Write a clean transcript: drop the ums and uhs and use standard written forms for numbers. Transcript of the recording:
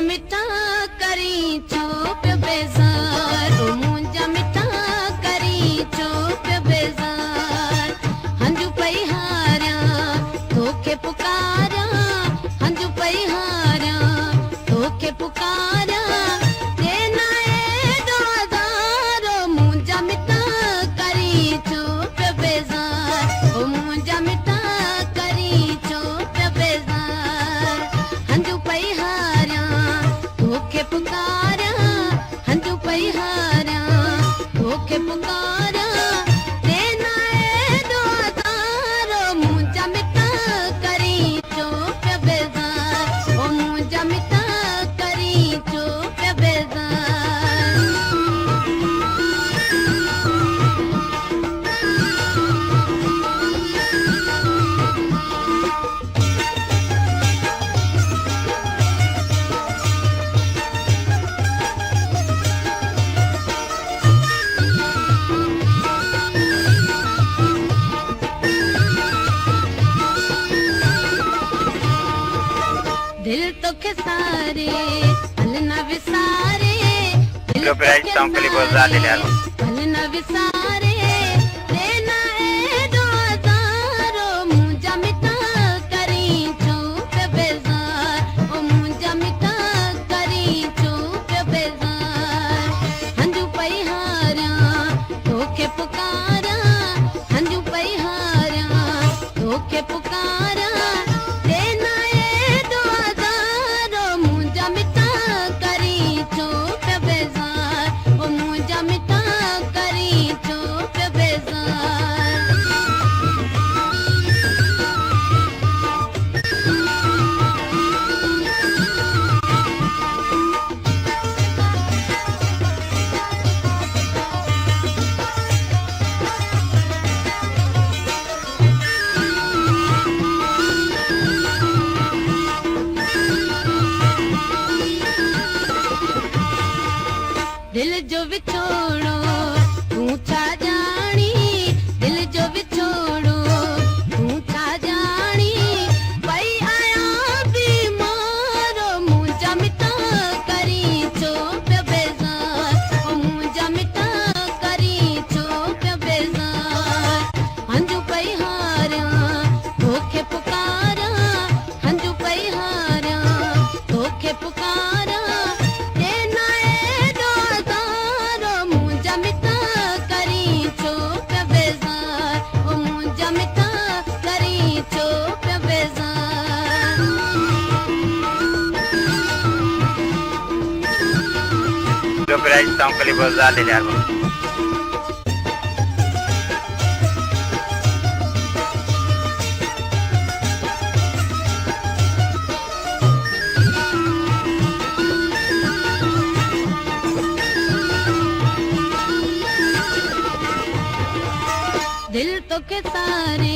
मिठा करी चुप बेजार, ओ मुंजा मिठा करी चुप बेजार। हंजू पई हारा तोखे पुकारा, हंजू पई हारा तोखे पुकारा। देना ए 2000, ओ मुंजा मिठा करी चुप बेजार, ओ मुंजा मिठा करी चुप बेजार। हंजू पई हारा तोखे पुकारा, हंजू पई हारा तोखे पुकारा। देना ए 2000, ओ मुंजा मिठा करी चुप बेजार, ओ मुंजा मिठा करी चुप बेजार। दिल तो के सारे पल न विसारे, दिल तो के सारे पल न विसारे। देना ए 2000, ओ मुंजा मिठा करी चुप बेजार, ओ मुंजा मिठा करी चुप बेजार। हंजू पई हारा तोखे पुकारा, हंजू पई हारा तोखे पुकारा। देना ए 2000, ओ मुंजा मिठा करी चुप बेजार, ओ मुंजा मिठा करी चुप बेजार। दिल जो विछोड़ो तू छा जानी, दिल जो विछोड़ो तू छा जानी। पई आया बीमार, ओ मुंजा मिठा करी चुप बेजार, ओ मुंजा मिठा करी चुप बेजार। हंजू पई हारा तोखे पुकारा, हंजू पई हारा तोखे पुकारा। देना ए 2000, ओ मुंजा मिठा करी चुप बेजार, ओ मुंजा मिठा करी चुप बेजार। Copyright Sound kali bozal dele album. दिल तो के सारे